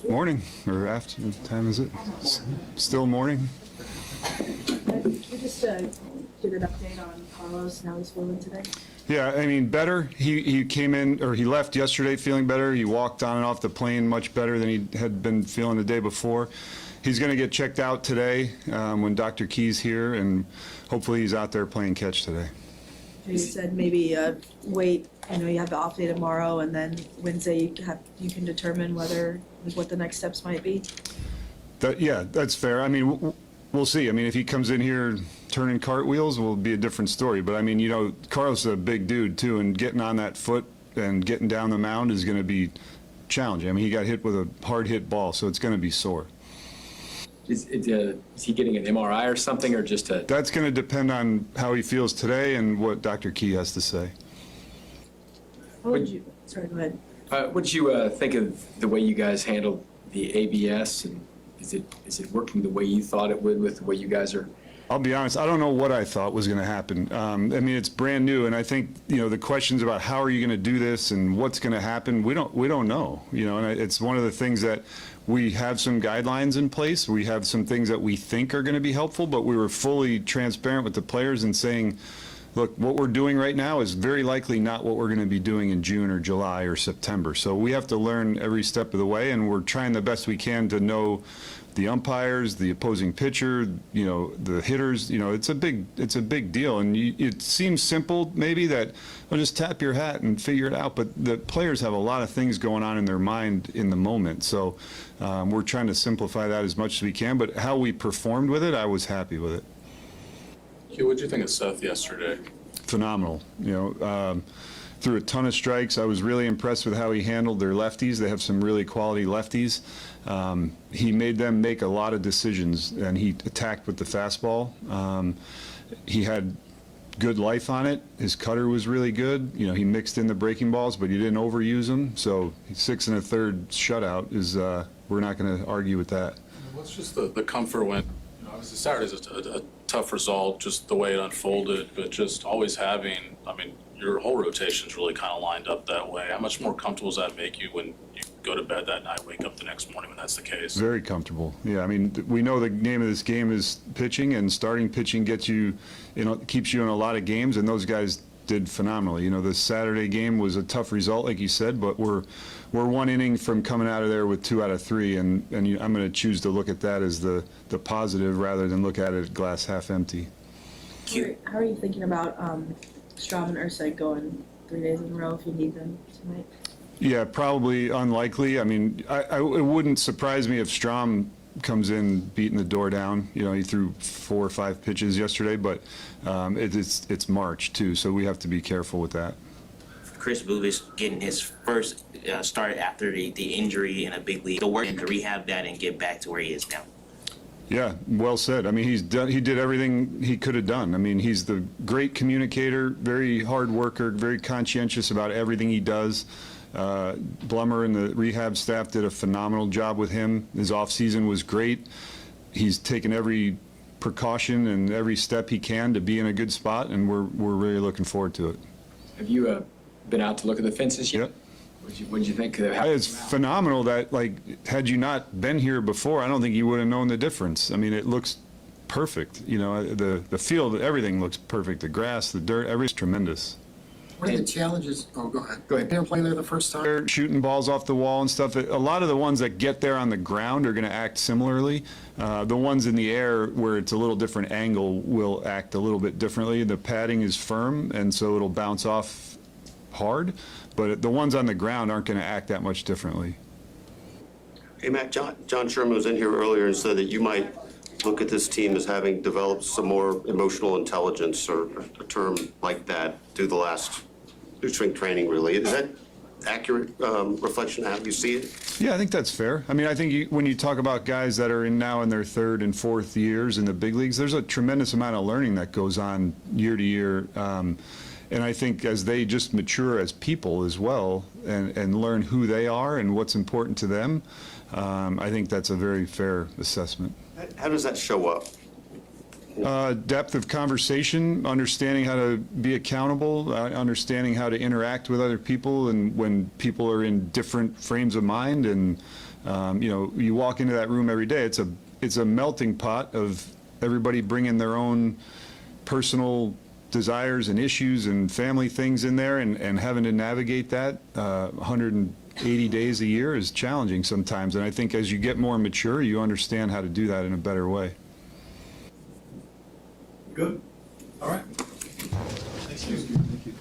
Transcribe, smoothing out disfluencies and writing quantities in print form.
Morning, or afternoon, what time is it? Still morning? Could you just give an update on Carlos and how he's feeling today? Yeah, I mean, better. He came in, or he left yesterday feeling better. He walked on and off the plane much better than he had been feeling the day before. He's going to get checked out today when Dr. Key's here, and hopefully he's out there playing catch today. You said maybe wait, you have the off day tomorrow, and then Wednesday you can determine what the next steps might be. Yeah, that's fair. I mean, we'll see. I mean, if he comes in here turning cartwheels, will be a different story. But I mean, Carlos is a big dude too, and getting on that foot and getting down the mound is going to be challenging. I mean, he got hit with a hard hit ball, so it's going to be sore. Is he getting an MRI or something, or just a? That's going to depend on how he feels today and what Dr. Key has to say. How would you? Sorry, go ahead. What did you think of the way you guys handled the ABS, and is it working the way you thought it would with the way you guys are? I'll be honest, I don't know what I thought was going to happen. I mean, it's brand new, and I think the questions about how are you going to do this and what's going to happen, we don't know. And it's one of the things that we have some guidelines in place. We have some things that we think are going to be helpful, but we were fully transparent with the players and saying, look, what we're doing right now is very likely not what we're going to be doing in June or July or September. So we have to learn every step of the way, and we're trying the best we can to know the umpires, the opposing pitcher, the hitters. It's a big deal, and it seems simple maybe that, well, just tap your hat and figure it out. But the players have a lot of things going on in their mind in the moment. So we're trying to simplify that as much as we can. But how we performed with it, I was happy with it. Hugh, what did you think of Seth yesterday? Phenomenal. Threw a ton of strikes. I was really impressed with how he handled their lefties. They have some really quality lefties. He made them make a lot of decisions, and he attacked with the fastball. He had good life on it. His cutter was really good. He mixed in the breaking balls, but he didn't overuse them. So 6 1/3 shutout is, we're not going to argue with that. What's just the comfort when, obviously Saturday's a tough result, just the way it unfolded, but just always having, your whole rotation's really kind of lined up that way. How much more comfortable does that make you when you go to bed that night, wake up the next morning when that's the case? Very comfortable. Yeah, we know the name of this game is pitching, and starting pitching gets you, keeps you in a lot of games, and those guys did phenomenally. The Saturday game was a tough result, like you said, but we're 1 inning from coming out of there with 2 out of 3, and I'm going to choose to look at that as the positive rather than look at it glass half empty. How are you thinking about Strahm and Urseg going 3 days in a row if you need them tonight? Yeah, probably unlikely. It wouldn't surprise me if Strahm comes in beating the door down. He threw 4 or 5 pitches yesterday, but it's March too, so we have to be careful with that. Chris Buvis getting his first start after the injury in a big league, to work and to rehab that and get back to where he is now. Yeah, well said. he did everything he could have done. He's the great communicator, very hard worker, very conscientious about everything he does. Blummer and the rehab staff did a phenomenal job with him. His off season was great. He's taken every precaution and every step he can to be in a good spot, and we're really looking forward to it. Have you been out to look at the fences yet? Yep. What did you think? It's phenomenal that, had you not been here before, I don't think you would have known the difference. It looks perfect. The field, everything looks perfect. The grass, the dirt, everything's tremendous. What are the challenges? Oh, go ahead. Go ahead. They were playing there the first time. They're shooting balls off the wall and stuff. A lot of the ones that get there on the ground are going to act similarly. The ones in the air where it's a little different angle will act a little bit differently. The padding is firm, and so it'll bounce off hard. But the ones on the ground aren't going to act that much differently. Hey, Matt, John Sherman was in here earlier and said that you might look at this team as having developed some more emotional intelligence, or a term like that, through the last spring training, really. Is that accurate reflection of how you see it? Yeah, I think that's fair. I think when you talk about guys that are now in their 3rd and 4th years in the big leagues, there's a tremendous amount of learning that goes on year to year. And I think as they just mature as people as well and learn who they are and what's important to them, I think that's a very fair assessment. How does that show up? Depth of conversation, understanding how to be accountable, understanding how to interact with other people and when people are in different frames of mind, and You know, you walk into that room every day, it's a melting pot of everybody bringing their own personal desires and issues and family things in there, and having to navigate that 180 days a year is challenging sometimes. And I think as you get more mature, you understand how to do that in a better way. Good. All right. Thank you.